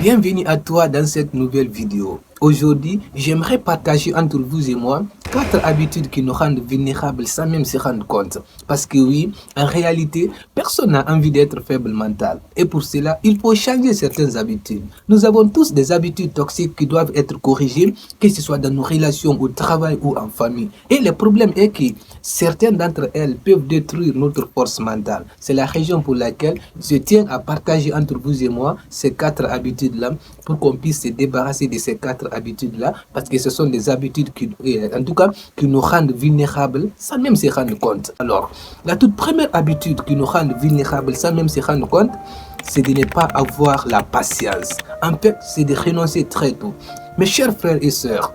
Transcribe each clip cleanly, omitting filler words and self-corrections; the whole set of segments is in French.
Bienvenue à toi dans cette nouvelle vidéo. Aujourd'hui, j'aimerais partager entre vous et moi 4 habitudes qui nous rendent vulnérables sans même se rendre compte. Parce que oui, en réalité, personne n'a envie d'être faible mental. Et pour cela, il faut changer certaines habitudes. Nous avons tous des habitudes toxiques qui doivent être corrigées, que ce soit dans nos relations au travail ou en famille. Et le problème est que certaines d'entre elles peuvent détruire notre force mentale. C'est la raison pour laquelle je tiens à partager entre vous et moi ces 4 habitudes-là pour qu'on puisse se débarrasser de ces 4 habitudes-là, parce que ce sont des habitudes qui, en tout cas, qui nous rendent vulnérables sans même se rendre compte. Alors, la toute première habitude qui nous rend vulnérables sans même se rendre compte, c'est de ne pas avoir la patience. En fait, c'est de renoncer très tôt. Mes chers frères et sœurs,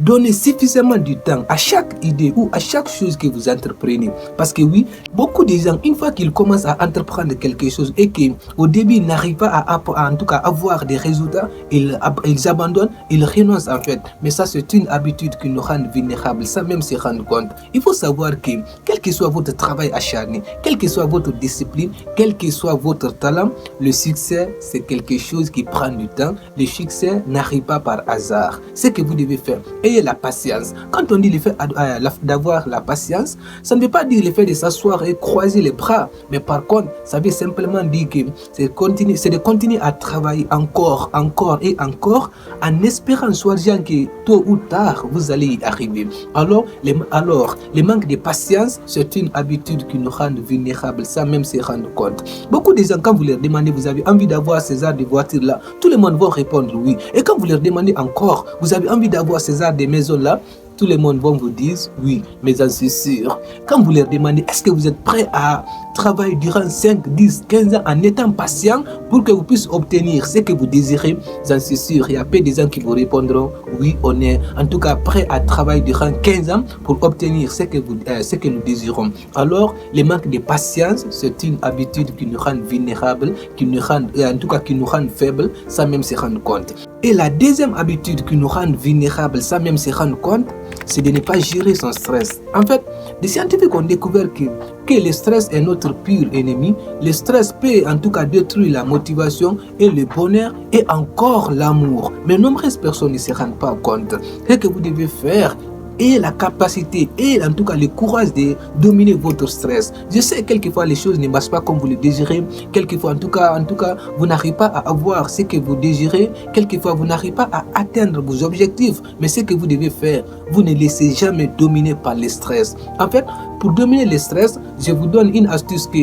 donnez suffisamment du temps à chaque idée ou à chaque chose que vous entreprenez. Parce que oui, beaucoup de gens, une fois qu'ils commencent à entreprendre quelque chose et qu'au début, ils n'arrivent pas en tout cas, avoir des résultats, ils abandonnent, ils renoncent en fait. Mais ça, c'est une habitude qui nous rend vulnérables sans même se rendre compte. Il faut savoir que, quel que soit votre travail acharné, quelle que soit votre discipline, quel que soit votre talent, le succès, c'est quelque chose qui prend du temps. Le succès n'arrive pas par hasard. Ce que vous devez faire, ayez la patience. Quand on dit le fait d'avoir la patience, ça ne veut pas dire le fait de s'asseoir et croiser les bras. Mais par contre, ça veut simplement dire que c'est de continuer à travailler encore et encore en espérant soi-disant que tôt ou tard, vous allez y arriver. Alors, le manque de patience, c'est une habitude qui nous rend vulnérables sans même se rendre compte. Beaucoup de gens, quand vous leur demandez, vous avez envie d'avoir ces arts de voiture-là, tout le monde va répondre oui. Et quand vous leur demandez encore, vous avez envie d'avoir ces arts des maisons-là, tout le monde va vous dire oui, mais j'en suis sûr. Quand vous leur demandez, est-ce que vous êtes prêt à travailler durant 5, 10, 15 ans en étant patient pour que vous puissiez obtenir ce que vous désirez, j'en suis sûr, il y a peu de gens qui vous répondront oui, on est en tout cas prêt à travailler durant 15 ans pour obtenir ce que nous désirons. Alors, le manque de patience, c'est une habitude qui nous rend vulnérables, qui nous rend faibles sans même se rendre compte. Et la deuxième habitude qui nous rend vulnérables sans même se rendre compte, c'est de ne pas gérer son stress. En fait, des scientifiques ont découvert que le stress est notre pire ennemi. Le stress peut en tout cas détruire la motivation et le bonheur et encore l'amour. Mais nombreuses personnes ne se rendent pas compte. Ce que vous devez faire, et la capacité et en tout cas le courage de dominer votre stress. Je sais quelquefois les choses ne marchent pas comme vous le désirez, quelquefois en tout cas vous n'arrivez pas à avoir ce que vous désirez, quelquefois vous n'arrivez pas à atteindre vos objectifs, mais ce que vous devez faire, vous ne laissez jamais dominer par le stress. En fait, pour dominer le stress, je vous donne une astuce que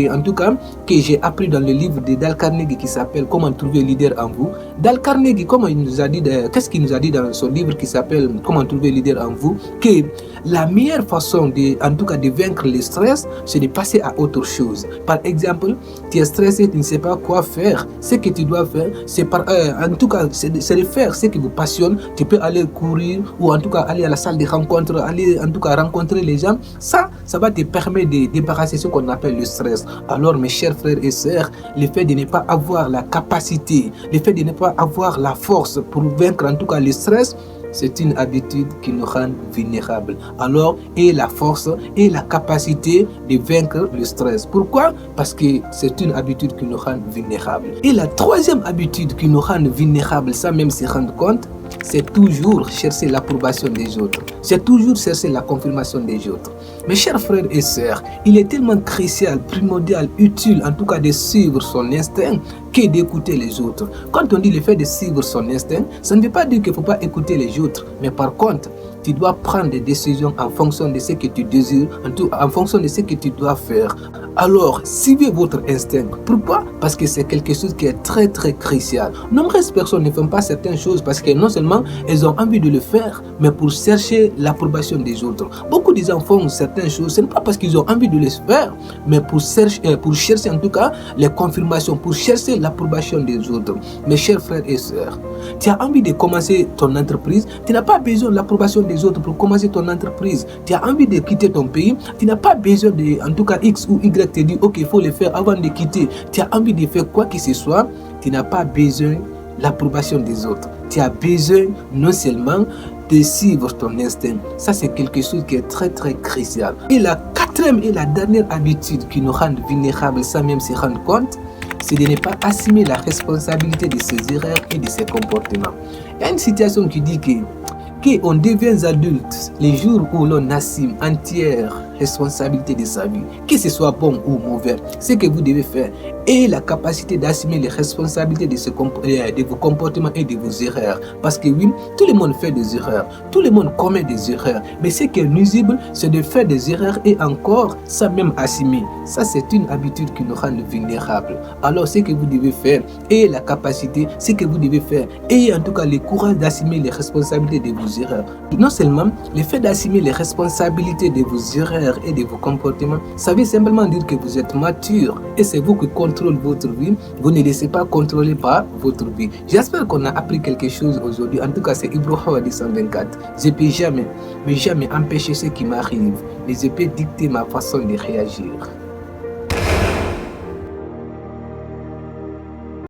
j'ai appris dans le livre de Dale Carnegie qui s'appelle Comment trouver un leader en vous. Dale Carnegie, qu'est-ce qu'il nous a dit dans son livre qui s'appelle Comment trouver un leader en vous, que la meilleure façon de vaincre le stress, c'est de passer à autre chose. Par exemple, tu es stressé, tu ne sais pas quoi faire. Ce que tu dois faire, c'est de faire ce qui vous passionne. Tu peux aller courir ou en tout cas aller à la salle de rencontre, aller en tout cas rencontrer les gens. Ça va te permettre de débarrasser ce qu'on appelle le stress. Alors mes chers frères et sœurs, le fait de ne pas avoir la capacité, le fait de ne pas avoir la force pour vaincre en tout cas le stress, c'est une habitude qui nous rend vulnérables. Alors, ayez la force et la capacité de vaincre le stress. Pourquoi? Parce que c'est une habitude qui nous rend vulnérables. Et la troisième habitude qui nous rend vulnérables sans même se rendre compte, c'est toujours chercher l'approbation des autres. C'est toujours chercher la confirmation des autres. Mes chers frères et sœurs, il est tellement crucial, primordial, utile en tout cas de suivre son instinct que d'écouter les autres. Quand on dit le fait de suivre son instinct, ça ne veut pas dire qu'il ne faut pas écouter les autres. Mais par contre, tu dois prendre des décisions en fonction de ce que tu désires, en fonction de ce que tu dois faire. Alors, suivez votre instinct. Pourquoi? Parce que c'est quelque chose qui est très très crucial. Nombreuses personnes ne font pas certaines choses parce que non seulement elles ont envie de le faire, mais pour chercher l'approbation des autres. Beaucoup de gens font certaines choses, ce n'est pas parce qu'ils ont envie de les faire, mais pour chercher en tout cas les confirmations, pour chercher l'approbation des autres. Mes chers frères et sœurs, tu as envie de commencer ton entreprise, tu n'as pas besoin de l'approbation des autres pour commencer ton entreprise. Tu as envie de quitter ton pays, tu n'as pas besoin de, en tout cas X ou Y te dit ok, il faut le faire avant de quitter. Tu as envie de faire quoi que ce soit, tu n'as pas besoin de l'approbation des autres. Tu as besoin non seulement de suivre ton instinct. Ça, c'est quelque chose qui est très très crucial. Et la quatrième et la dernière habitude qui nous rend vulnérables sans même se rendre compte, c'est de ne pas assumer la responsabilité de ses erreurs et de ses comportements. Il y a une citation qui dit qu'on devient adulte les jours où l'on assume entière responsabilité de sa vie, que ce soit bon ou mauvais. Ce que vous devez faire et la capacité d'assumer les responsabilités de vos comportements et de vos erreurs. Parce que oui, tout le monde fait des erreurs, tout le monde commet des erreurs, mais ce qui est nuisible, c'est de faire des erreurs et encore sans même assumer. Ça, c'est une habitude qui nous rend vulnérables. Alors, ce que vous devez faire et la capacité, ce que vous devez faire et en tout cas le courage d'assumer les responsabilités de vos erreurs. Non seulement le fait d'assumer les responsabilités de vos erreurs et de vos comportements, ça veut simplement dire que vous êtes mature et c'est vous qui contrôlez votre vie. Vous ne laissez pas contrôler par votre vie. J'espère qu'on a appris quelque chose aujourd'hui. En tout cas, c'est Ibrahim 124. Je ne peux jamais, mais jamais empêcher ce qui m'arrive, mais je peux dicter ma façon de réagir.